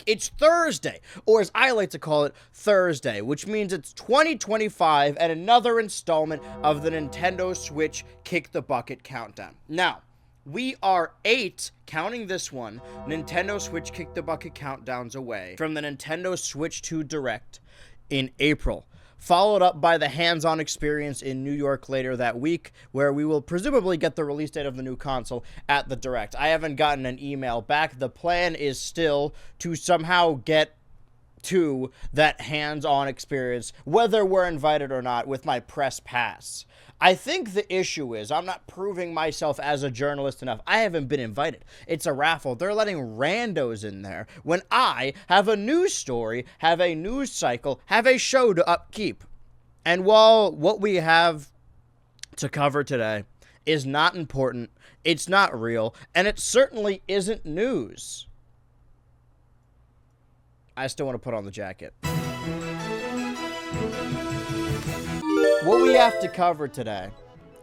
It's Thursday, or as I like to call it, Thursday, which means it's 2025 and another installment of the Nintendo Switch Kick the Bucket Countdown. Now, we are 8, counting this one, Nintendo Switch Kick the Bucket Countdowns away from the Nintendo Switch 2 Direct in April, followed up by the hands-on experience in New York later that week, where we will presumably get the release date of the new console at the Direct. I haven't gotten an email back. The plan is still to somehow get to that hands-on experience, whether we're invited or not, with my press pass. I think the issue is I'm not proving myself as a journalist enough. I haven't been invited. It's a raffle. They're letting randos in there when I have a news story, have a news cycle, have a show to upkeep. And while what we have to cover today is not important, it's not real, and it certainly isn't news, I still want to put on the jacket. What we have to cover today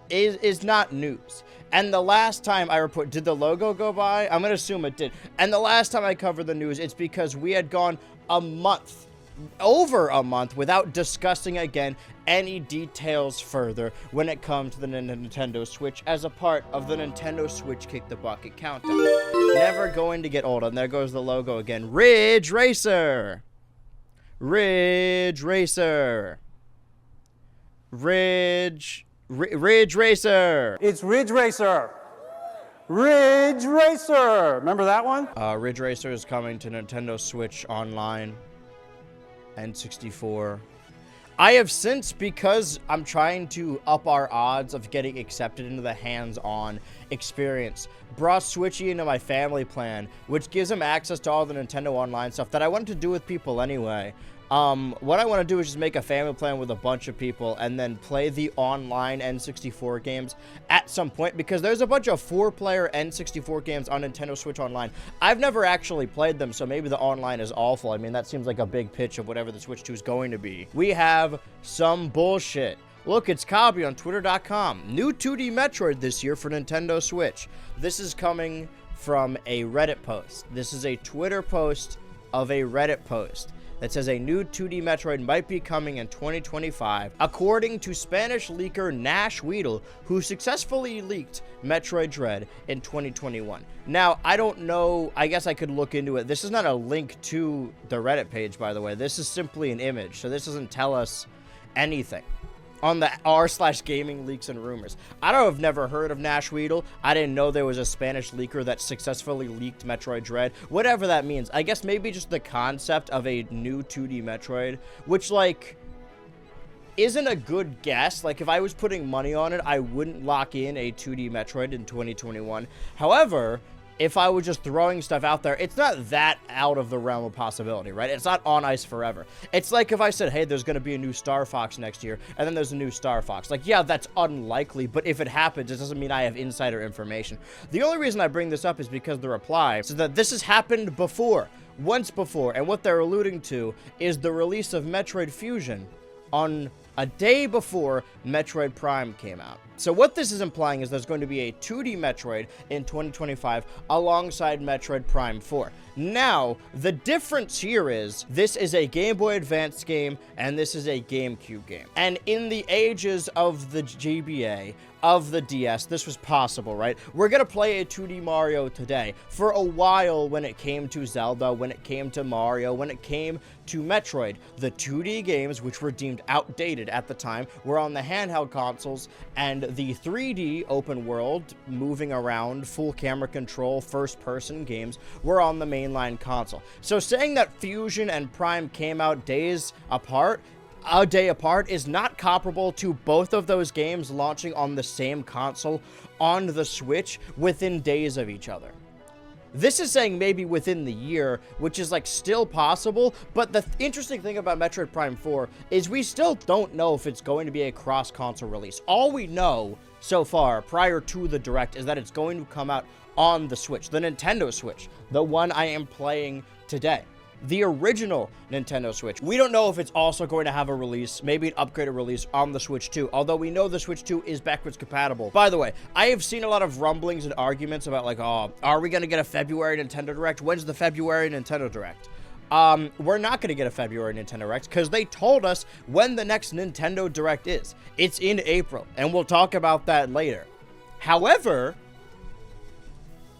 is not news. And the last time I report, did the logo go by? I'm going to assume it did. And the last time I covered the news, it's because we had gone over a month, without discussing again any details further when it comes to the Nintendo Switch as a part of the Nintendo Switch Kick the Bucket Countdown. Never going to get old. And there goes the logo again. Ridge Racer. Ridge Racer. Ridge Racer. It's Ridge Racer. Ridge Racer. Remember that one? Ridge Racer is coming to Nintendo Switch Online and 64. I have since, because I'm trying to up our odds of getting accepted into the hands-on experience, brought Switchy into my family plan, which gives him access to all the Nintendo Online stuff that I wanted to do with people anyway. What I want to do is just make a family plan with a bunch of people and then play the online N64 games at some point, because there's a bunch of 4-player N64 games on Nintendo Switch Online. I've never actually played them, so maybe the online is awful. I mean, that seems like a big pitch of whatever the Switch 2 is going to be. We have some bullshit. Look, it's Cobby on Twitter.com. New 2D Metroid this year for Nintendo Switch. This is coming from a Reddit post. This is a Twitter post of a Reddit post that says a new 2D Metroid might be coming in 2025, according to Spanish leaker Nash Weedle, who successfully leaked Metroid Dread in 2021. Now, I don't know, I guess I could look into it. This is not a link to the Reddit page, by the way. This is simply an image, so this doesn't tell us anything on the r/gaming leaks and rumors. I've never heard of Nash Weedle. I didn't know there was a Spanish leaker that successfully leaked Metroid Dread. Whatever that means. I guess maybe just the concept of a new 2D Metroid, which, like, isn't a good guess. Like, if I was putting money on it, I wouldn't lock in a 2D Metroid in 2021. However, if I was just throwing stuff out there, it's not that out of the realm of possibility, right? It's not on ice forever. It's like if I said, hey, there's going to be a new Star Fox next year, and then there's a new Star Fox. Like, yeah, that's unlikely, but if it happens, it doesn't mean I have insider information. The only reason I bring this up is because the reply says that this has happened before, once before, and what they're alluding to is the release of Metroid Fusion on a day before Metroid Prime came out. So what this is implying is there's going to be a 2D Metroid in 2025 alongside Metroid Prime 4. Now, the difference here is this is a Game Boy Advance game and this is a GameCube game. And in the ages of the GBA, of the DS, this was possible, right? We're gonna play a 2D Mario today. For a while, when it came to Zelda, when it came to Mario, when it came to Metroid, the 2D games, which were deemed outdated at the time, were on the handheld consoles, and the 3D open world, moving around, full camera control, first-person games were on the mainline console. So saying that Fusion and Prime came out days apart, a day apart, is not comparable to both of those games launching on the same console on the Switch within days of each other. This is saying maybe within the year, which is like still possible, but the interesting thing about Metroid Prime 4 is we still don't know if it's going to be a cross-console release. All we know so far, prior to the Direct, is that it's going to come out on the Switch, the Nintendo Switch, the one I am playing today. The original Nintendo Switch. We don't know if it's also going to have a release, maybe an upgraded release on the Switch 2, although we know the Switch 2 is backwards compatible. By the way, I have seen a lot of rumblings and arguments about like, oh, are we going to get a February Nintendo Direct? When's the February Nintendo Direct? we're not going to get a February Nintendo Direct because they told us when the next Nintendo Direct is. It's in April, and we'll talk about that later. However,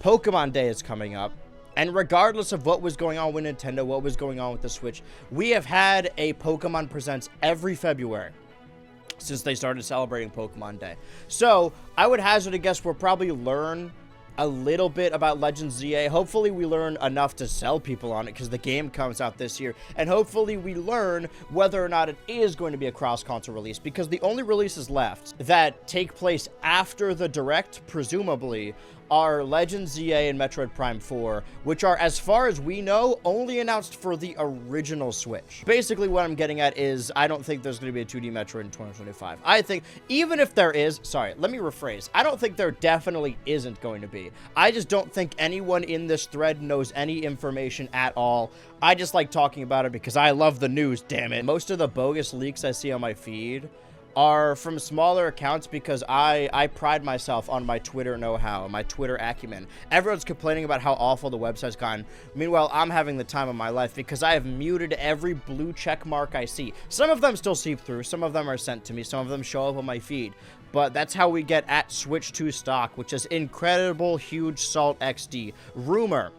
Pokemon Day is coming up, and regardless of what was going on with Nintendo, what was going on with the Switch, we have had a Pokemon Presents every February since they started celebrating Pokemon Day. So, I would hazard a guess we'll probably learn a little bit about Legends ZA. Hopefully we learn enough to sell people on it because the game comes out this year. And hopefully we learn whether or not it is going to be a cross-console release, because the only releases left that take place after the Direct, presumably, are Legends ZA and Metroid Prime 4, which are, as far as we know, only announced for the original Switch. Basically, what I'm getting at is I don't think there's going to be a 2D Metroid in 2025. I think, even if there is, sorry, let me rephrase. I don't think there definitely isn't going to be. I just don't think anyone in this thread knows any information at all. I just like talking about it because I love the news, damn it. Most of the bogus leaks I see on my feed are from smaller accounts because I pride myself on my Twitter know-how, my Twitter acumen. Everyone's complaining about how awful the website's gotten. Meanwhile, I'm having the time of my life because I have muted every blue check mark I see. Some of them still seep through, some of them are sent to me, some of them show up on my feed. But that's how we get at Switch 2 stock, which is Incredible Huge Salt XD. Rumor.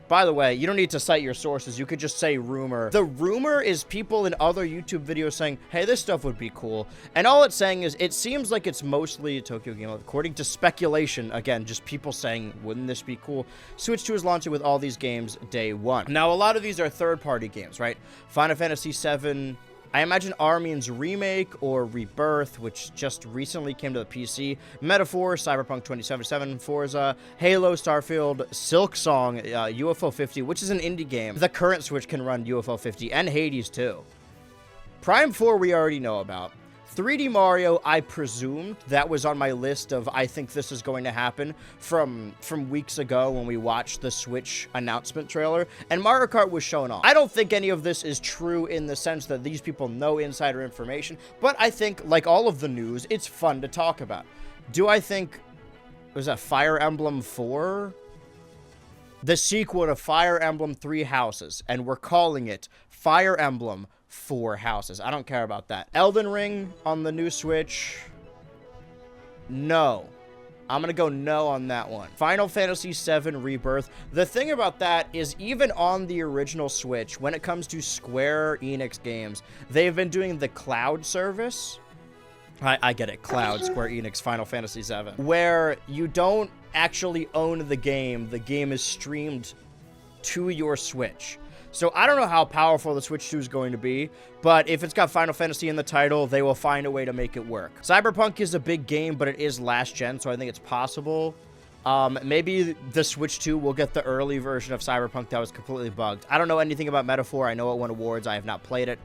By the way, you don't need to cite your sources. You could just say rumor. The rumor is people in other YouTube videos saying, hey, this stuff would be cool. And all it's saying is, it seems like it's mostly Tokyo Game, according to speculation. Again, just people saying, wouldn't this be cool? Switch 2 is launching with all these games day one. Now, a lot of these are third-party games, right? Final Fantasy VII, I imagine Armin's Remake or Rebirth, which just recently came to the PC, Metaphor, Cyberpunk 2077, Forza, Halo, Starfield, Silksong, UFO 50, which is an indie game. The current Switch can run UFO 50, and Hades too. Prime 4 we already know about. 3D Mario, I presumed that was on my list of I think this is going to happen from weeks ago when we watched the Switch announcement trailer, and Mario Kart was shown off. I don't think any of this is true in the sense that these people know insider information, but I think, like all of the news, it's fun to talk about. Do I think, was that Fire Emblem 4? The sequel to Fire Emblem 3 Houses, and we're calling it Fire Emblem 4 Houses. I don't care about that. Elden Ring on the new Switch? No. I'm gonna go no on that one. Final Fantasy VII Rebirth. The thing about that is, even on the original Switch, when it comes to Square Enix games, they've been doing the cloud service. I get it. Cloud, Square Enix, Final Fantasy VII. Where you don't actually own the game is streamed to your Switch. So I don't know how powerful the Switch 2 is going to be, but if it's got Final Fantasy in the title, they will find a way to make it work. Cyberpunk is a big game, but it is last gen, so I think it's possible. Maybe the Switch 2 will get the early version of Cyberpunk that was completely bugged. I don't know anything about Metaphor. I know it won awards. I have not played it.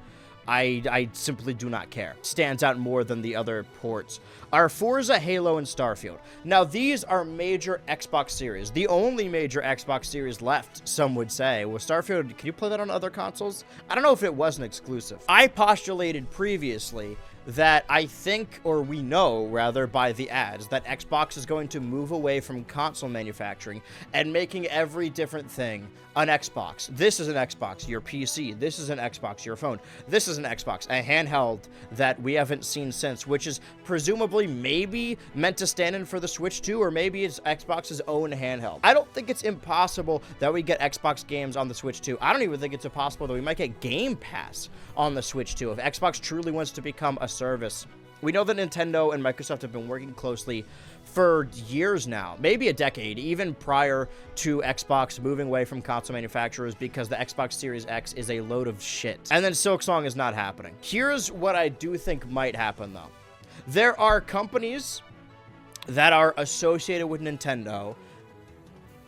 I simply do not care. Stands out more than the other ports. Are Forza, Halo, and Starfield. Now, these are major Xbox Series. The only major Xbox Series left, some would say. Well, Starfield, can you play that on other consoles? I don't know if it was an exclusive. I postulated previously that I think, or we know, rather, by the ads, that Xbox is going to move away from console manufacturing and making every different thing an Xbox. This is an Xbox, your PC. This is an Xbox, your phone. This is an Xbox, a handheld that we haven't seen since, which is presumably maybe meant to stand in for the Switch 2, or maybe it's Xbox's own handheld. I don't think it's impossible that we get Xbox games on the Switch 2. I don't even think it's impossible that we might get Game Pass on the Switch 2 if Xbox truly wants to become a service. We know that Nintendo and Microsoft have been working closely for years now, maybe a decade, even prior to Xbox moving away from console manufacturers, because the Xbox Series X is a load of shit. And then Silksong is not happening. Here's what I do think might happen, though. There are companies that are associated with Nintendo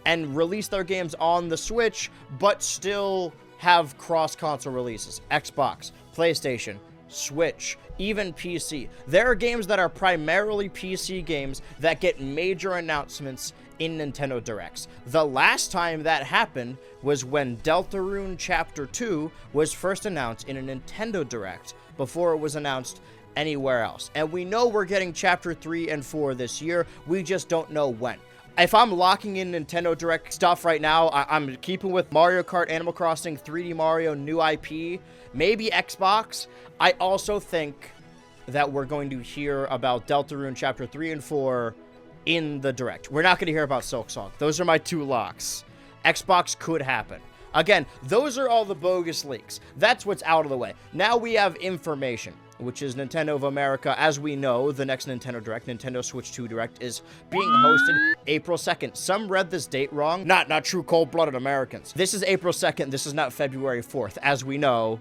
and release their games on the Switch, but still have cross-console releases. Xbox, PlayStation, Switch, even PC. There are games that are primarily PC games that get major announcements in Nintendo Directs. The last time that happened was when Deltarune Chapter 2 was first announced in a Nintendo Direct before it was announced anywhere else. And we know we're getting Chapter 3 and 4 this year, we just don't know when. If I'm locking in Nintendo Direct stuff right now, I'm keeping with Mario Kart, Animal Crossing, 3D Mario, new IP, maybe Xbox. I also think that we're going to hear about Deltarune Chapter 3 and 4 in the Direct. We're not going to hear about Silksong. Those are my 2 locks. Xbox could happen. Again, those are all the bogus leaks. That's what's out of the way. Now we have information, which is Nintendo of America. As we know, the next Nintendo Direct, Nintendo Switch 2 Direct, is being hosted April 2nd. Some read this date wrong. Not true cold-blooded Americans. This is April 2nd. This is not February 4th, as we know,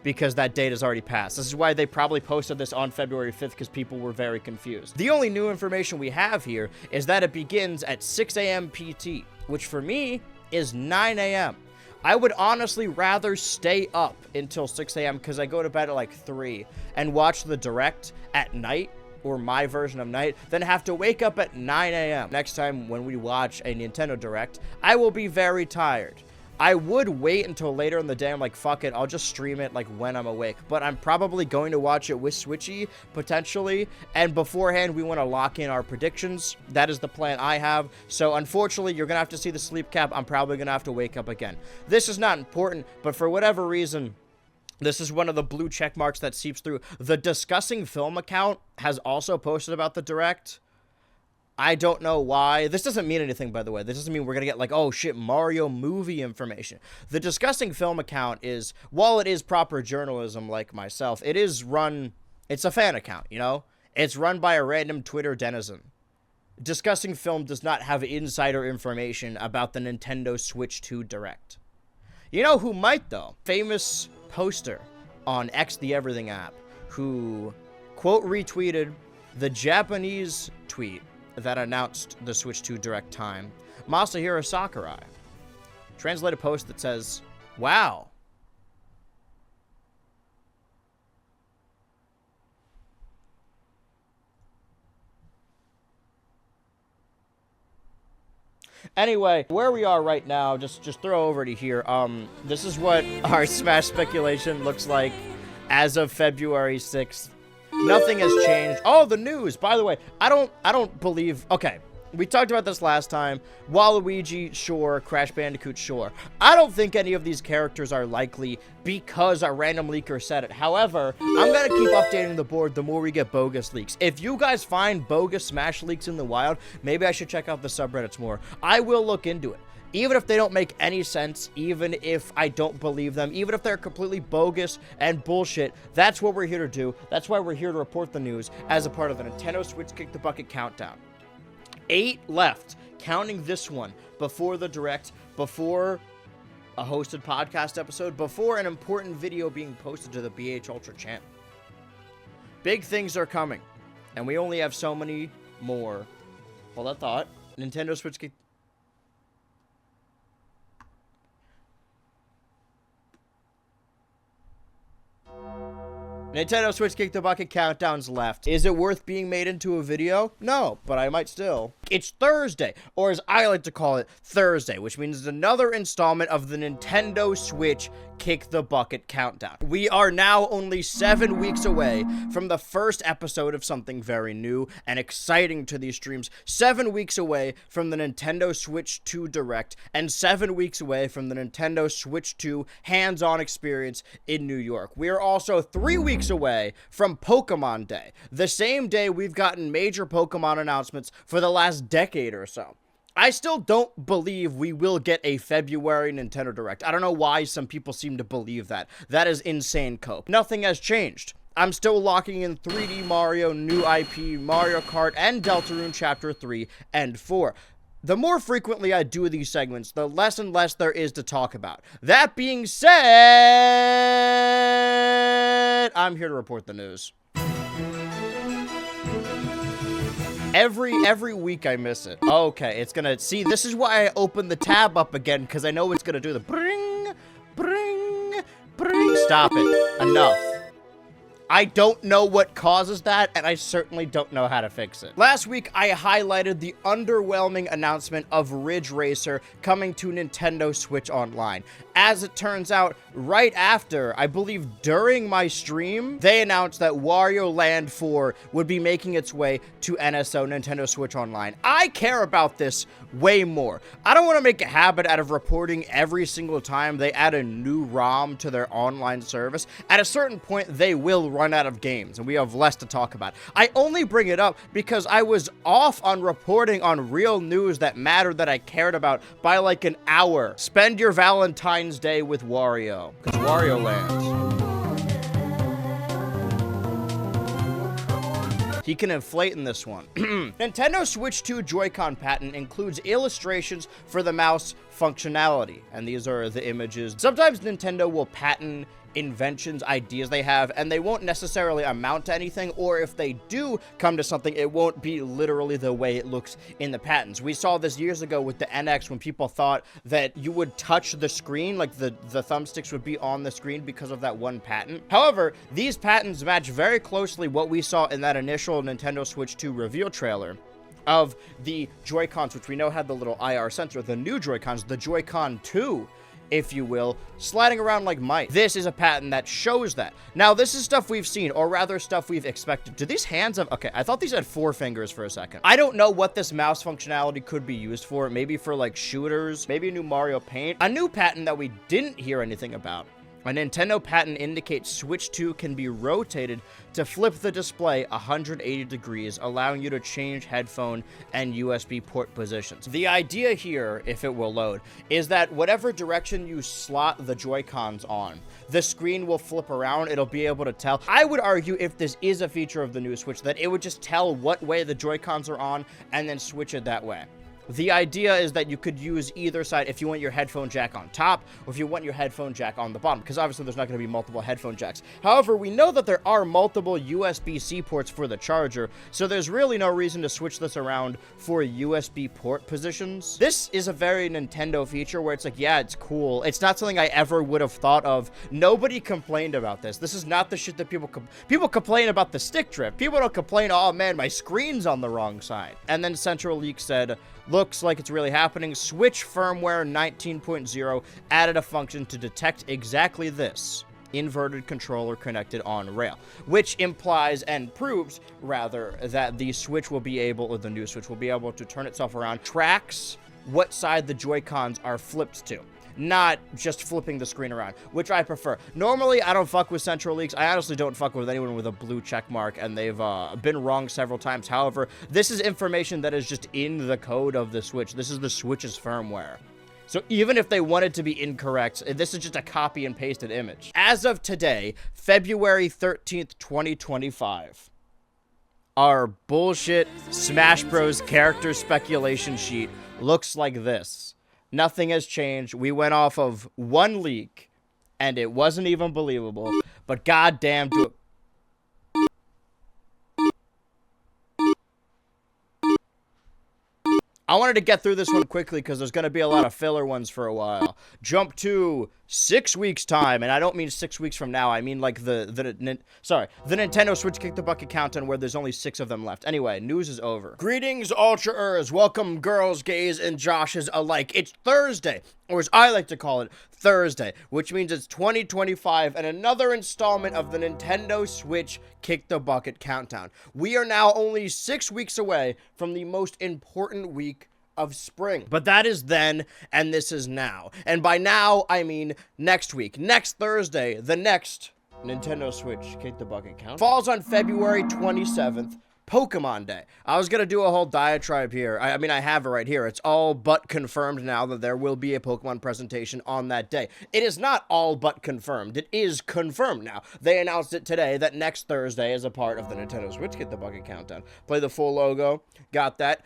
because that date has already passed. This is why they probably posted this on February 5th, because people were very confused. The only new information we have here is that it begins at 6 a.m. PT, which for me is 9 a.m. I would honestly rather stay up until 6 a.m. because I go to bed at like 3 and watch the Direct at night, or my version of night, than have to wake up at 9 a.m. Next time when we watch a Nintendo Direct, I will be very tired. I would wait until later in the day. I'm like, fuck it, I'll just stream it like when I'm awake. But I'm probably going to watch it with Switchy, potentially. And beforehand, we want to lock in our predictions. That is the plan I have. So unfortunately, you're going to have to see the sleep cap. I'm probably going to have to wake up again. This is not important, but for whatever reason, this is one of the blue check marks that seeps through. The Discussing Film account has also posted about the Direct. I don't know why. This doesn't mean anything, by the way. This doesn't mean we're going to get, like, oh, shit, Mario movie information. The Discussing Film account is, while it is proper journalism like myself, it is run, it's a fan account, you know? It's run by a random Twitter denizen. Discussing Film does not have insider information about the Nintendo Switch 2 Direct. You know who might, though? Famous poster on X the Everything app who, quote, retweeted the Japanese tweet that announced the Switch 2 Direct time, Masahiro Sakurai. Translate a post that says, wow. Anyway, where we are right now, just throw over to here. This is what our Smash speculation looks like as of February 6th. Nothing has changed. Oh, the news. By the way, I don't believe... Okay, we talked about this last time. Waluigi, sure. Crash Bandicoot, sure. I don't think any of these characters are likely because a random leaker said it. However, I'm going to keep updating the board the more we get bogus leaks. If you guys find bogus Smash leaks in the wild, maybe I should check out the subreddits more. I will look into it. Even if they don't make any sense, even if I don't believe them, even if they're completely bogus and bullshit, that's what we're here to do. That's why we're here to report the news as a part of the Nintendo Switch Kick the Bucket countdown. 8 left, counting this one, before the Direct, before a hosted podcast episode, before an important video being posted to the BHultra channel. Big things are coming, and we only have so many more. Hold that thought. Nintendo Switch Kick... Nintendo Switch Kick the Bucket countdown's left. Is it worth being made into a video? No, but I might still. It's Thursday, or as I like to call it, Thursday, which means another installment of the Nintendo Switch Kick the Bucket countdown. We are now only 7 weeks away from the first episode of something very new and exciting to these streams. 7 weeks away from the Nintendo Switch 2 Direct, and 7 weeks away from the Nintendo Switch 2 hands-on experience in New York. We are also 3 weeks away from Pokemon Day, the same day we've gotten major Pokemon announcements for the last decade or so. I still don't believe we will get a February Nintendo Direct. I don't know why some people seem to believe that. That is insane cope. Nothing has changed. I'm still locking in 3D Mario, new IP, Mario Kart, and Deltarune Chapter 3 and 4. The more frequently I do these segments, the less and less there is to talk about. That being said, I'm here to report the news. Every week I miss it. Okay, it's gonna... See, this is why I opened the tab up again, because I know it's gonna do the bring, bring, bring. Stop it. Enough. I don't know what causes that, and I certainly don't know how to fix it. Last week, I highlighted the underwhelming announcement of Ridge Racer coming to Nintendo Switch Online. As it turns out, right after, I believe during my stream, they announced that Wario Land 4 would be making its way to NSO, Nintendo Switch Online. I care about this way more. I don't want to make a habit out of reporting every single time they add a new ROM to their online service. At a certain point, they will run out of games, and we have less to talk about. I only bring it up because I was off on reporting on real news that mattered, that I cared about, by like an hour. Spend your Valentine's Day with Wario, because Wario Land. He can inflate in this one. Nintendo Switch 2 Joy-Con patent includes illustrations for the mouse functionality, and these are the images. Sometimes Nintendo will patent inventions, ideas they have, and they won't necessarily amount to anything, or if they do come to something, it won't be literally the way it looks in the patents. We saw this years ago with the NX when people thought that you would touch the screen, like the thumbsticks would be on the screen because of that one patent. However, these patents match very closely what we saw in that initial Nintendo Switch 2 reveal trailer of the Joy-Cons, which we know had the little IR sensor. The new Joy-Cons, the Joy-Con 2, if you will, sliding around like mice. This is a patent that shows that. Now, this is stuff we've seen, or rather stuff we've expected. Do these hands have... Okay, I thought these had 4 fingers for a second. I don't know what this mouse functionality could be used for. Maybe for, like, shooters. Maybe a new Mario Paint. A new patent that we didn't hear anything about. A Nintendo patent indicates Switch 2 can be rotated to flip the display 180 degrees, allowing you to change headphone and USB port positions. The idea here, if it will load, is that whatever direction you slot the Joy-Cons on, the screen will flip around. It'll be able to tell. I would argue, if this is a feature of the new Switch, that it would just tell what way the Joy-Cons are on and then switch it that way. The idea is that you could use either side if you want your headphone jack on top, or if you want your headphone jack on the bottom, because obviously there's not going to be multiple headphone jacks. However, we know that there are multiple USB-C ports for the charger, so there's really no reason to switch this around for USB port positions. This is a very Nintendo feature where it's like, yeah, it's cool. It's not something I ever would have thought of. Nobody complained about this. This is not the shit that people complain about the stick drift. People don't complain, oh man, my screen's on the wrong side. And then Central Leak said, looks like it's really happening. Switch firmware 19.0 added a function to detect exactly this. Inverted controller connected on rail, which implies and proves, rather, that the Switch will be able, or the new Switch will be able to turn itself around, tracks what side the Joy-Cons are flipped to. Not just flipping the screen around, which I prefer. Normally, I don't fuck with Central Leaks. I honestly don't fuck with anyone with a blue check mark, and they've been wrong several times. However, this is information that is just in the code of the Switch. This is the Switch's firmware. So even if they wanted to be incorrect, this is just a copy and pasted image. As of today, February 13th, 2025, our bullshit Smash Bros. Character speculation sheet looks like this. Nothing has changed. We went off of one leak, and it wasn't even believable, but goddamn do it. I wanted to get through this one quickly because there's going to be a lot of filler ones for a while. Jump to 6 weeks time, and I don't mean 6 weeks from now. I mean like the Nintendo Switch Kick the Bucket countdown where there's only 6 of them left. Anyway, news is over. Greetings, Ultra-ers. Welcome, girls, gays, and Joshes alike. It's Thursday, or as I like to call it, Thursday, which means it's 2025 and another installment of the Nintendo Switch Kick the Bucket countdown. We are now only 6 weeks away from the most important week of spring. But that is then, and this is now. And by now, I mean next week. Next Thursday, the next Nintendo Switch Kick the Bucket countdown falls on February 27th, Pokemon Day. I was going to do a whole diatribe here. I mean, I have it right here. It's all but confirmed now that there will be a Pokemon presentation on that day. It is not all but confirmed. It is confirmed now. They announced it today that next Thursday is a part of the Nintendo Switch Get the Bucket countdown. Play the full logo. Got that.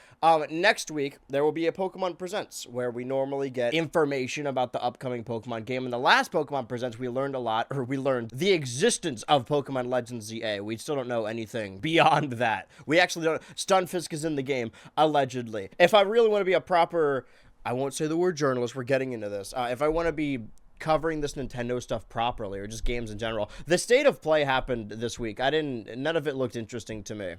Next week, there will be a Pokemon Presents, where we normally get information about the upcoming Pokemon game. In the last Pokemon Presents, we learned a lot, or we learned the existence of Pokemon Legends ZA. We still don't know anything beyond that. We actually don't. Stunfisk is in the game, allegedly. If I really want to be a proper, I won't say the word journalist, we're getting into this. If I want to be covering this Nintendo stuff properly, or just games in general. The State of Play happened this week. None of it looked interesting to me.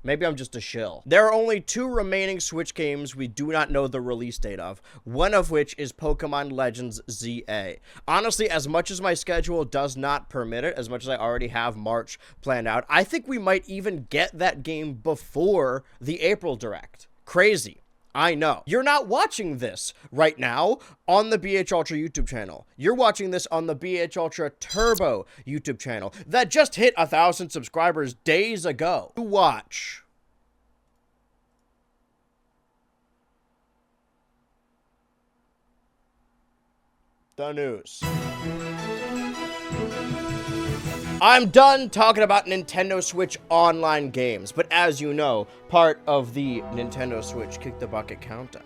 Maybe I'm just a shill. There are only 2 remaining Switch games we do not know the release date of, one of which is Pokemon Legends ZA. Honestly, as much as my schedule does not permit it, as much as I already have March planned out, I think we might even get that game before the April Direct. Crazy. I know. You're not watching this right now on the BHultra YouTube channel. You're watching this on the BHultra Turbo YouTube channel that just hit 1,000 subscribers days ago. To watch the news. I'm done talking about Nintendo Switch Online games, but as you know, part of the Nintendo Switch Kick the Bucket Countdown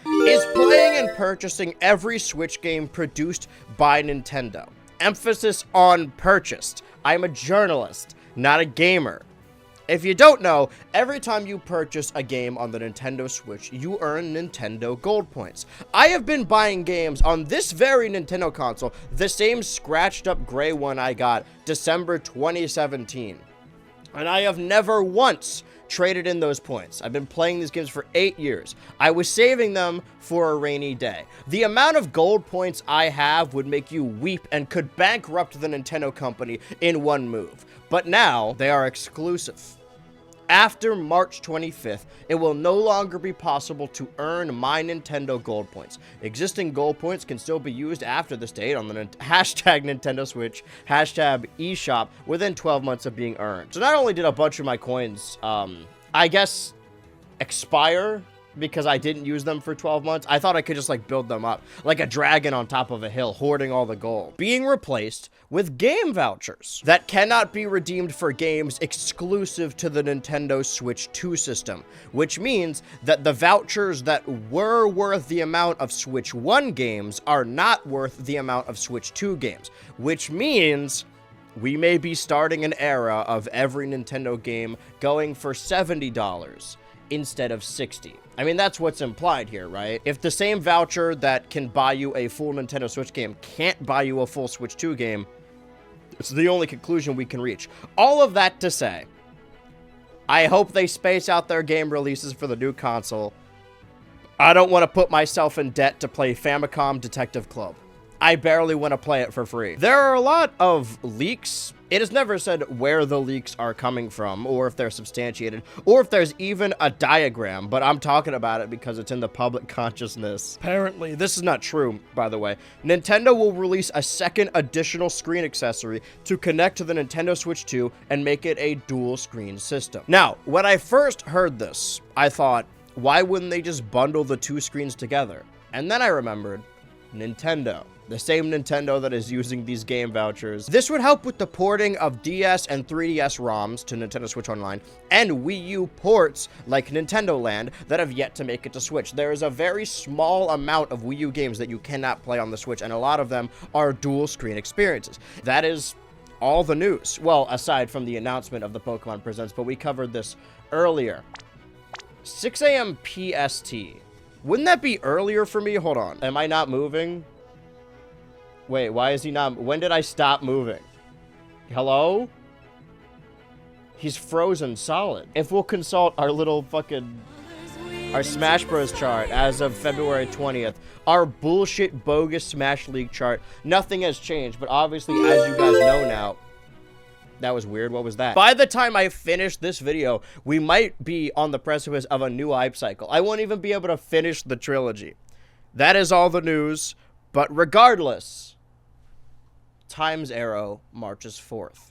is playing and purchasing every Switch game produced by Nintendo. Emphasis on purchased. I'm a journalist, not a gamer. If you don't know, every time you purchase a game on the Nintendo Switch, you earn Nintendo Gold points. I have been buying games on this very Nintendo console, the same scratched up gray one I got December 2017. And I have never once traded in those points. I've been playing these games for 8 years. I was saving them for a rainy day. The amount of gold points I have would make you weep and could bankrupt the Nintendo company in one move. But now, they are exclusive. After March 25th, it will no longer be possible to earn My Nintendo Gold points. Existing gold points can still be used after this date on the hashtag Nintendo Switch, hashtag eShop, within 12 months of being earned. So not only did a bunch of my coins, I guess, expire because I didn't use them for 12 months, I thought I could just, like, build them up, like a dragon on top of a hill, hoarding all the gold. Being replaced with game vouchers that cannot be redeemed for games exclusive to the Nintendo Switch 2 system, which means that the vouchers that were worth the amount of Switch 1 games are not worth the amount of Switch 2 games, which means we may be starting an era of every Nintendo game going for $70 instead of $60. I mean, that's what's implied here, right? If the same voucher that can buy you a full Nintendo Switch game can't buy you a full Switch 2 game, it's the only conclusion we can reach. All of that to say, I hope they space out their game releases for the new console. I don't want to put myself in debt to play Famicom Detective Club. I barely want to play it for free. There are a lot of leaks. It is never said where the leaks are coming from, or if they're substantiated, or if there's even a diagram, but I'm talking about it because it's in the public consciousness. Apparently, this is not true, by the way. Nintendo will release a second additional screen accessory to connect to the Nintendo Switch 2 and make it a dual screen system. Now, when I first heard this, I thought, why wouldn't they just bundle the 2 screens together? And then I remembered, Nintendo. The same Nintendo that is using these game vouchers. This would help with the porting of DS and 3DS ROMs to Nintendo Switch Online, and Wii U ports like Nintendo Land that have yet to make it to Switch. There is a very small amount of Wii U games that you cannot play on the Switch, and a lot of them are dual screen experiences. That is all the news. Well, aside from the announcement of the Pokémon Presents, but we covered this earlier. 6 a.m. PST. Wouldn't that be earlier for me? Hold on. Am I not moving? Wait, why is he not? When did I stop moving? Hello? He's frozen solid. If we'll consult our little fucking... our Smash Bros. Chart as of February 20th, our bullshit bogus Smash League chart, nothing has changed, but obviously, as you guys know now... That was weird. What was that? By the time I finish this video, we might be on the precipice of a new hype cycle. I won't even be able to finish the trilogy. That is all the news, but regardless... Time's arrow marches forth.